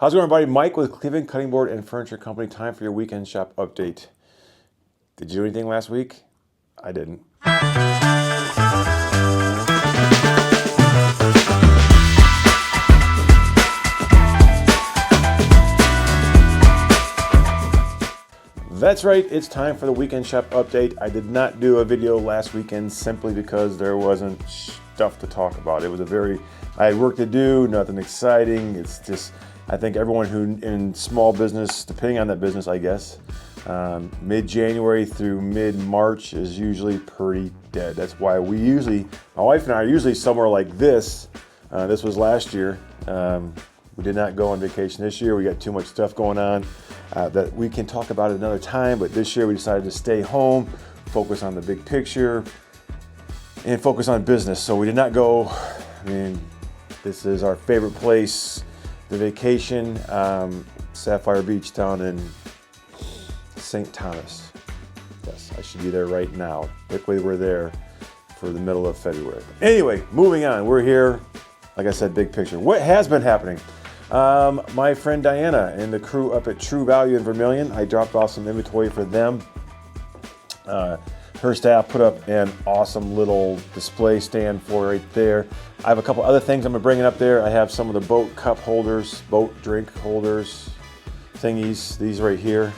How's it going, everybody? Mike with Cleveland Cutting Board and Furniture Company. Time for your weekend shop update. Did you do anything last week? I didn't. That's right, it's time for the weekend shop update. I did not do a video last weekend simply because there wasn't stuff to talk about. I had work to do, nothing exciting. It's just, I think everyone who in small business, depending on that business, I guess, mid-January through mid-March is usually pretty dead. That's why my wife and I are usually somewhere like this. This was last year. We did not go on vacation this year. We got too much stuff going on that we can talk about it another time. But this year we decided to stay home, focus on the big picture, and focus on business. So we did not go. I mean, this is our favorite place, the vacation, Sapphire Beach down in St. Thomas. Yes, I should be there right now. Luckily, we're there for the middle of February. Anyway, moving on. We're here. Like I said, big picture. What has been happening? My friend Diana and the crew up at True Value in Vermilion, I dropped off some inventory for them. Her staff put up an awesome little display stand for right there. I have a couple other things I'm bringing up there. I have some of the boat cup holders, boat drink holders, thingies, these right here.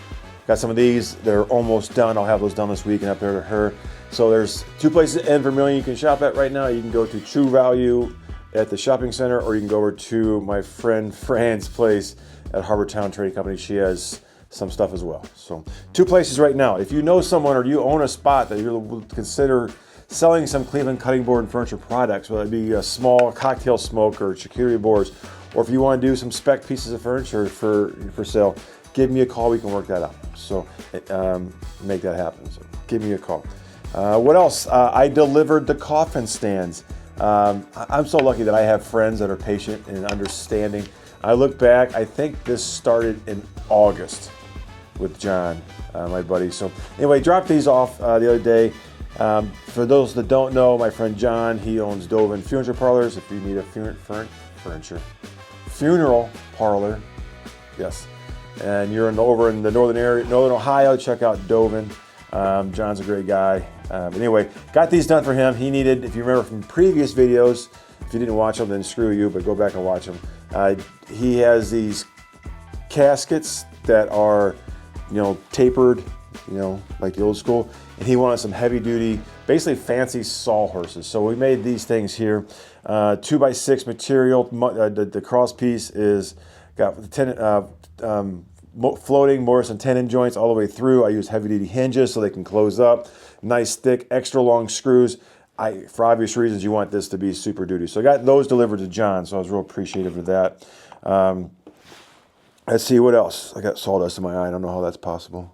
Got some of these, they're almost done. I'll have those done this week and up there to her. So there's two places in Vermilion you can shop at right now. You can go to True Value at the shopping center, or you can go over to my friend Fran's place at Harbortown Trading Company. She has some stuff as well. So two places right now. If you know someone or you own a spot that you would consider selling some Cleveland cutting board and furniture products, whether it be a small cocktail smoker, charcuterie boards, or if you want to do some spec pieces of furniture for sale, give me a call. We can work that out. So make that happen. So give me a call. What else? I delivered the coffin stands. I'm so lucky that I have friends that are patient and understanding. I look back, I think this started in August with John, my buddy. So anyway, dropped these off the other day. For those that don't know, my friend John, he owns Dovin Funeral Parlors. If you need a funeral parlor, yes, and you're over in the northern Ohio, check out Dovin. John's a great guy. Anyway, got these done for him. He needed, if you remember from previous videos, if you didn't watch them, then screw you, but go back and watch them. He has these caskets that are, tapered, like the old school, and he wanted some heavy duty, basically fancy sawhorses. So we made these things here, 2x6 material. The cross piece is got floating Morrison tenon joints all the way through. I use heavy duty hinges so they can close up. Nice thick, extra long screws. For obvious reasons, you want this to be super duty. So I got those delivered to John, so I was real appreciative of that. Let's see what else. I got sawdust in my eye. I don't know how that's possible.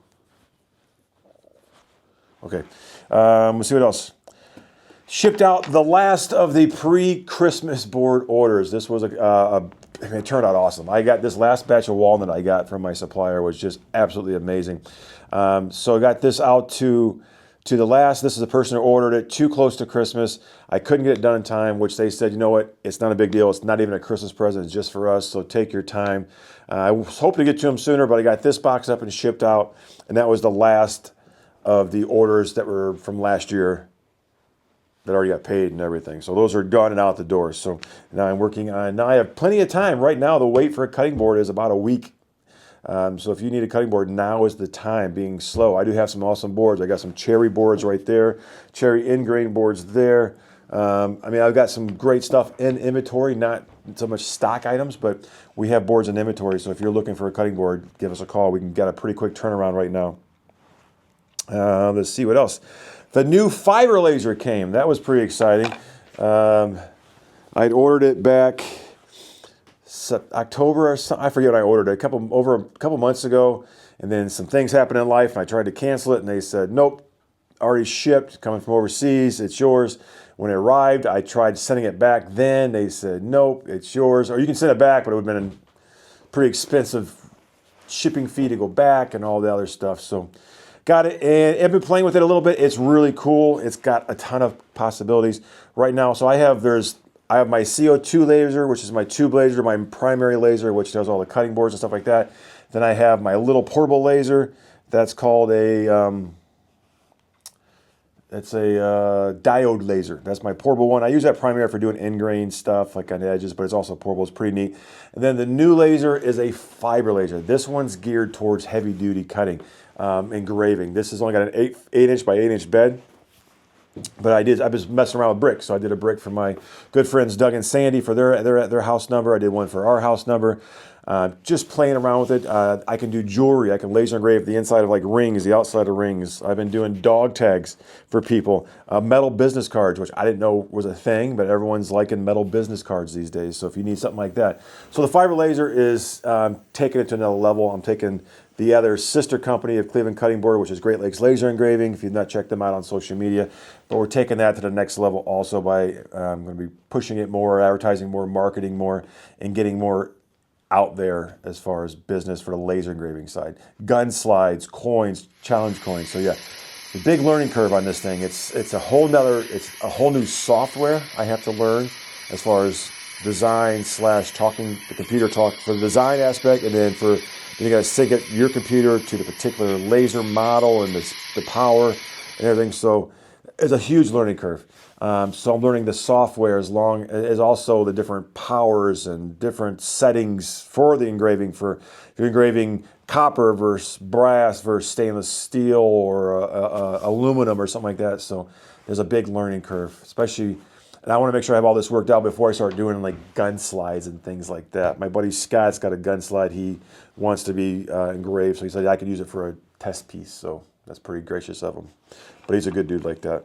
Okay, let's see what else. Shipped out the last of the pre-Christmas board orders. This was it turned out awesome. I got this last batch of walnut I got from my supplier was just absolutely amazing. So I got this out to the last. This is the person who ordered it too close to Christmas. I couldn't get it done in time, which they said, you know what, it's not a big deal. It's not even a Christmas present. It's just for us, so take your time. I was hoping to get to them sooner, but I got this box up and shipped out, and that was the last of the orders that were from last year that already got paid and everything. So those are gone and out the door. So now I'm working on, now I have plenty of time. Right now, the wait for a cutting board is about a week. So if you need a cutting board, now is the time, being slow. I do have some awesome boards. I got some cherry boards right there, cherry ingrain boards there. I've got some great stuff in inventory, not so much stock items, but we have boards in inventory. So if you're looking for a cutting board, give us a call. We can get a pretty quick turnaround right now. Let's see what else. The new fiber laser came. That was pretty exciting. I'd ordered it back October or something. I forget when I ordered it. Over a couple months ago, and then some things happened in life, and I tried to cancel it, and they said, nope, already shipped, coming from overseas, it's yours. When it arrived, I tried sending it back then. They said, nope, it's yours. Or you can send it back, but it would have been a pretty expensive shipping fee to go back and all the other stuff. So got it, and I've been playing with it a little bit. It's really cool. It's got a ton of possibilities right now. So there's I have my CO2 laser, which is my tube laser, my primary laser, which does all the cutting boards and stuff like that. Then I have my little portable laser. That's called it's a diode laser. That's my portable one. I use that primarily for doing ingrain stuff, like on edges, but it's also portable. It's pretty neat. And then the new laser is a fiber laser. This one's geared towards heavy duty cutting, engraving. This has only got an 8-inch by 8-inch bed. But I was messing around with bricks. So I did a brick for my good friends Doug and Sandy for their house number. I did one for our house number. Just playing around with it. I can do jewelry. I can laser engrave the inside of like rings, the outside of rings. I've been doing dog tags for people. Metal business cards, which I didn't know was a thing, but everyone's liking metal business cards these days. So if you need something like that. So the fiber laser is taking it to another level. I'm taking the other sister company of Cleveland Cutting Board, which is Great Lakes Laser Engraving, if you've not checked them out on social media. But we're taking that to the next level also by I'm going to be pushing it more, advertising more, marketing more, and getting more out there as far as business for the laser engraving side. Gun slides, coins, challenge coins. So yeah, the big learning curve on this thing. It's a whole new software I have to learn as far as design / talking the computer talk for the design aspect, and then you got to sync it your computer to the particular laser model and the power and everything. So it's a huge learning curve. So I'm learning the software as long as also the different powers and different settings for the engraving. For if you're engraving copper versus brass versus stainless steel or aluminum or something like that. So there's a big learning curve, especially. And I want to make sure I have all this worked out before I start doing like gun slides and things like that. My buddy Scott's got a gun slide he wants to be engraved, so he said I could use it for a test piece. So that's pretty gracious of him. But he's a good dude like that.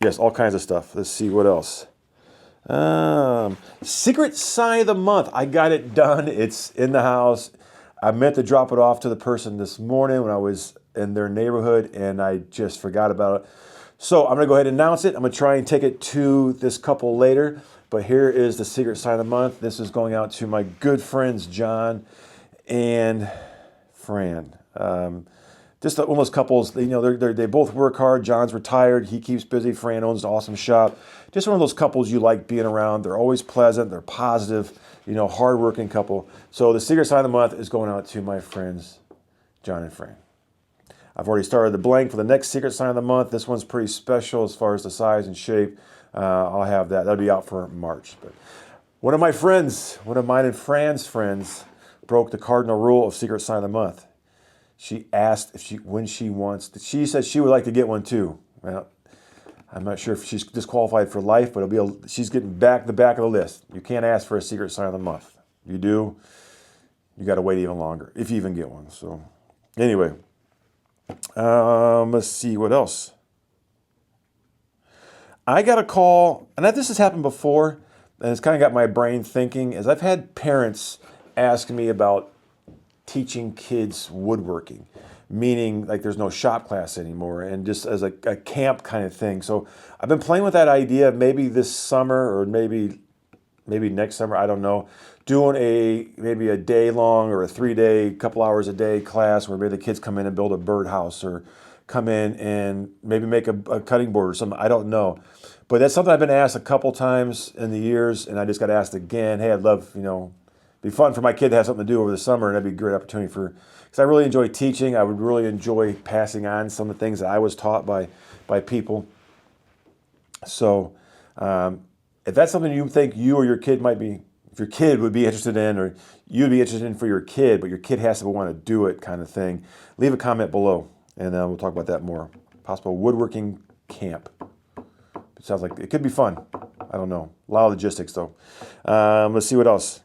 Yes, all kinds of stuff. Let's see what else. Secret sign of the month. I got it done. It's in the house. I meant to drop it off to the person this morning when I was in their neighborhood, and I just forgot about it. So I'm going to go ahead and announce it. I'm going to try and take it to this couple later. But here is the secret sign of the month. This is going out to my good friends, John and Fran. Just one of those couples, they both work hard. John's retired. He keeps busy. Fran owns an awesome shop. Just one of those couples you like being around. They're always pleasant. They're positive, hardworking couple. So the secret sign of the month is going out to my friends, John and Fran. I've already started the blank for the next secret sign of the month. This one's pretty special as far as the size and shape. I'll have that. That'll be out for March. But one of mine and Fran's friends, broke the cardinal rule of secret sign of the month. She asked when she wants. She said she would like to get one too. Well, I'm not sure if she's disqualified for life, but she's getting the back of the list. You can't ask for a secret sign of the month. You do, you got to wait even longer if you even get one. So, anyway, let's see what else. I got a call, and this has happened before, and it's kind of got my brain thinking. As I've had parents ask me about teaching kids woodworking, meaning like there's no shop class anymore and just as a camp kind of thing. So I've been playing with that idea maybe this summer or maybe next summer, I don't know, doing maybe a day long or a 3-day, couple hours a day class where maybe the kids come in and build a birdhouse or come in and maybe make a cutting board or something. I don't know. But that's something I've been asked a couple times in the years, and I just got asked again, hey, I'd love, be fun for my kid to have something to do over the summer, and that'd be a great opportunity because I really enjoy teaching. I would really enjoy passing on some of the things that I was taught by people. So if that's something you think you or your kid if your kid would be interested in, or you'd be interested in for your kid, but your kid has to want to do it kind of thing, leave a comment below, and we'll talk about that more. Possible woodworking camp. It sounds like it could be fun. I don't know. A lot of logistics, though. Let's see what else.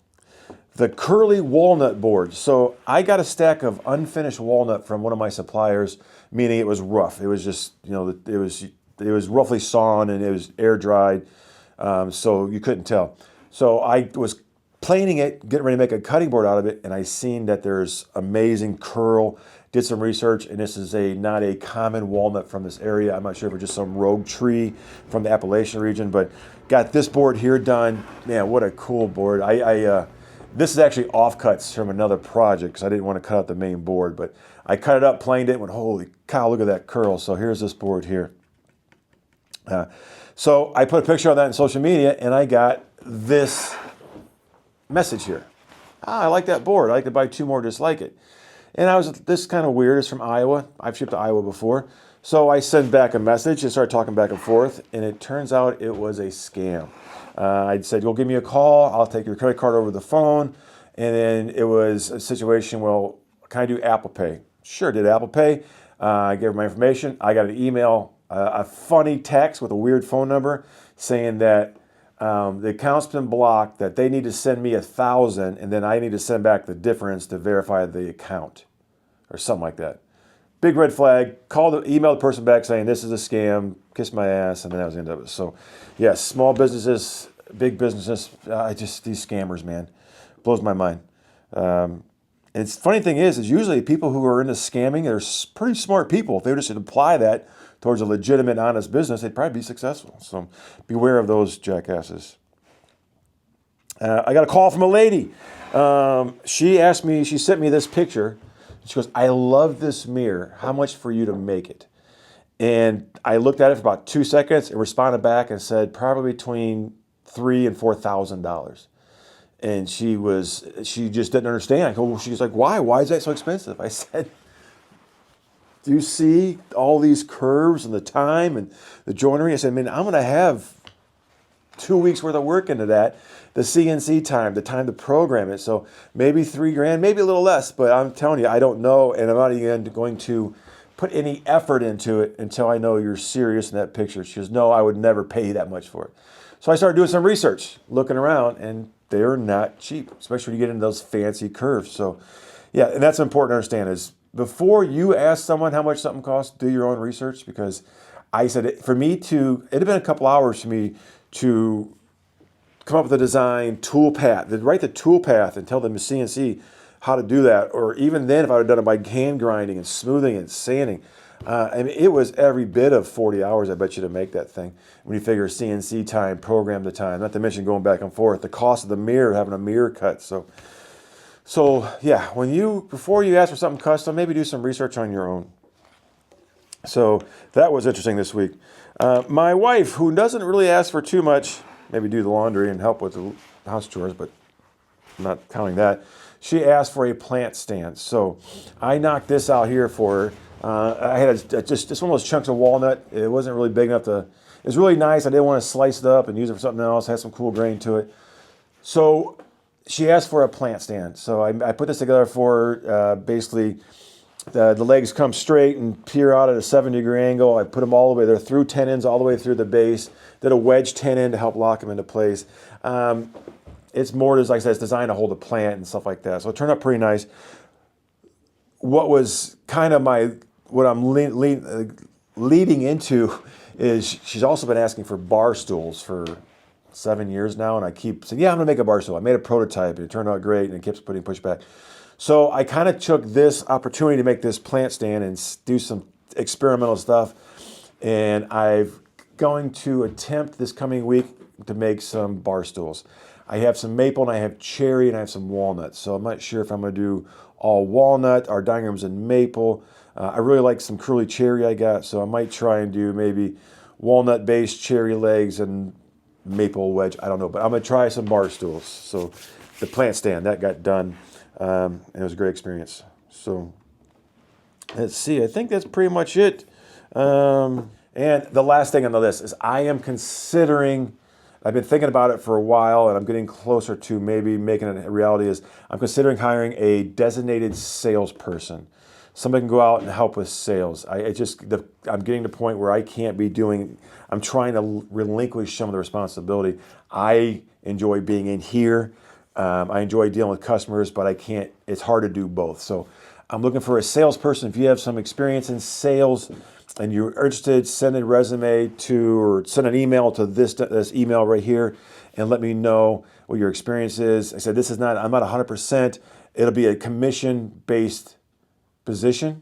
The curly walnut board. So I got a stack of unfinished walnut from one of my suppliers, meaning it was rough. It was just, it was roughly sawn and it was air dried, so you couldn't tell. So I was planing it, getting ready to make a cutting board out of it, and I seen that there's amazing curl. Did some research, and this is not a common walnut from this area. I'm not sure if it's just some rogue tree from the Appalachian region, but got this board here done. Man, what a cool board. This is actually offcuts from another project because I didn't want to cut out the main board, but I cut it up, planed it, and went, holy cow, look at that curl. So here's this board here. So I put a picture of that in social media, and I got this message here. I like that board. I'd like to buy 2 more just like it. And this is kind of weird. It's from Iowa. I've shipped to Iowa before. So I sent back a message and started talking back and forth, and it turns out it was a scam. I said, "You'll give me a call. I'll take your credit card over the phone." And then it was a situation, well, can I do Apple Pay? Sure, did Apple Pay. I gave her my information. I got an email, a funny text with a weird phone number saying that the account's been blocked, that they need to send me 1,000, and then I need to send back the difference to verify the account or something like that. Big red flag. Email the person back saying this is a scam, kiss my ass, and then that was the end of it. So, yes, small businesses, big businesses, these scammers, man, blows my mind. And it's funny thing is usually people who are into scamming, they're pretty smart people. If they were just to apply that towards a legitimate, honest business, they'd probably be successful. So beware of those jackasses. I got a call from a lady. She sent me this picture. She goes, "I love this mirror. How much for you to make it?" And I looked at it for about 2 seconds and responded back and said probably between $3,000 and $4,000. And she just didn't understand. She's like, "Why? Why is that so expensive?" I said, "Do you see all these curves and the time and the joinery?" I said, "Man, I'm going to have 2 weeks worth of work into that. The CNC time, the time to program it. So maybe $3,000, maybe a little less, but I'm telling you, I don't know. And I'm not even going to put any effort into it until I know you're serious in that picture." She goes, "No, I would never pay you that much for it." So I started doing some research, looking around, and they're not cheap, especially when you get into those fancy curves. So yeah, and that's important to understand is before you ask someone how much something costs, do your own research, because I said it had been a couple hours for me to come up with a design, tool path, write the tool path and tell them to CNC how to do that. Or even then, if I had done it by hand grinding and smoothing and sanding, it was every bit of 40 hours, I bet you, to make that thing. When you figure CNC time, program the time, not to mention going back and forth, the cost of the mirror, having a mirror cut. So yeah, before you ask for something custom, maybe do some research on your own. So that was interesting this week. My wife, who doesn't really ask for too much, maybe do the laundry and help with the house chores, but I'm not counting that, she asked for a plant stand. So I knocked this out here for her. I had just one of those chunks of walnut. It wasn't really big enough it was really nice. I didn't want to slice it up and use it for something else. It had some cool grain to it. So she asked for a plant stand. So I put this together for her. Basically, the legs come straight and peer out at a 7-degree angle. I put them all the way. They're through tenons all the way through the base. Did a wedge tenon to help lock them into place. It's more, like I said, it's designed to hold a plant and stuff like that. So it turned out pretty nice. What was kind of what I'm leading into is she's also been asking for bar stools for 7 years now, and I keep saying, "Yeah, I'm gonna make a bar stool." I made a prototype, and it turned out great, and it keeps putting pushback. So I kind of took this opportunity to make this plant stand and do some experimental stuff, and I'm going to attempt this coming week to make some bar stools. I have some maple, and I have cherry, and I have some walnut. So I'm not sure if I'm going to do all walnut. Our dining room's in maple. I really like some curly cherry I got, so I might try and do maybe walnut-based cherry legs and maple wedge. I don't know, but I'm going to try some bar stools. So the plant stand, that got done, and it was a great experience. So let's see. I think that's pretty much it. And the last thing on the list is I am considering, I've been thinking about it for a while, and I'm getting closer to maybe making it a reality, is I'm considering hiring a designated salesperson. Somebody can go out and help with sales. I'm getting to the point where I can't be doing, I'm trying to relinquish some of the responsibility. I enjoy being in here. I enjoy dealing with customers, but it's hard to do both. So I'm looking for a salesperson. If you have some experience in sales and you're interested, send a resume or send an email to this email right here and let me know what your experience is. I said, I'm not 100%. It'll be a commission-based position.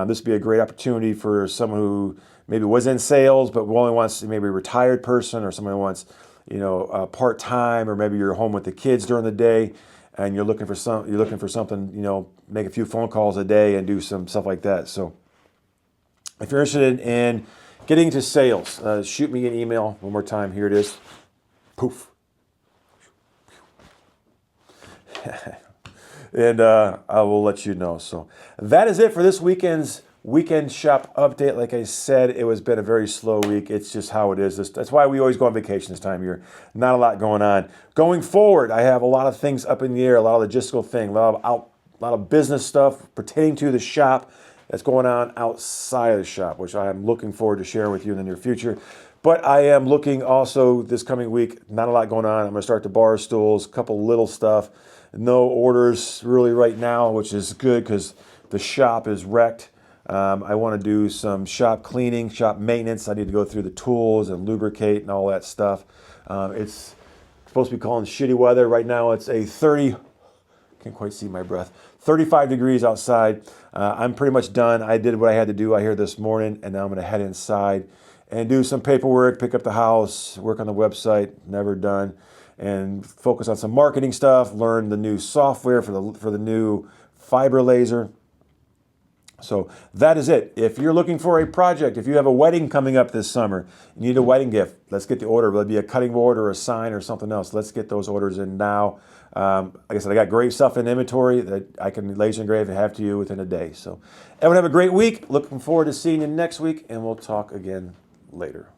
This would be a great opportunity for someone who maybe was in sales, but only wants maybe a retired person, or someone who wants, part-time, or maybe you're home with the kids during the day and you're looking for something, make a few phone calls a day and do some stuff like that. So if you're interested in Getting to sales. Shoot me an email one more time. Here it is. Poof. And I will let you know. So that is it for this weekend's weekend shop update. Like I said, it was been a very slow week. It's just how it is. That's why we always go on vacation this time of year. Not a lot going on. Going forward, I have a lot of things up in the air, a lot of logistical things, a lot of business stuff pertaining to the shop that's going on outside of the shop, which I am looking forward to sharing with you in the near future. But I am looking also this coming week, not a lot going on. I'm going to start the bar stools, a couple little stuff. No orders really right now, which is good because the shop is wrecked. I want to do some shop cleaning, shop maintenance. I need to go through the tools and lubricate and all that stuff. It's supposed to be calling shitty weather. Right now it's a 30, can't quite see my breath, 35 degrees outside. I'm pretty much done. I did what I had to do out here this morning, and now I'm going to head inside and do some paperwork, pick up the house, work on the website, never done, and focus on some marketing stuff, learn the new software for the new fiber laser. So that is it. If you're looking for a project, if you have a wedding coming up this summer, you need a wedding gift, let's get the order. Whether it be a cutting board or a sign or something else, let's get those orders in now. Like I said, I got great stuff in inventory that I can laser engrave and have to you within a day. So everyone have a great week. Looking forward to seeing you next week, and we'll talk again later.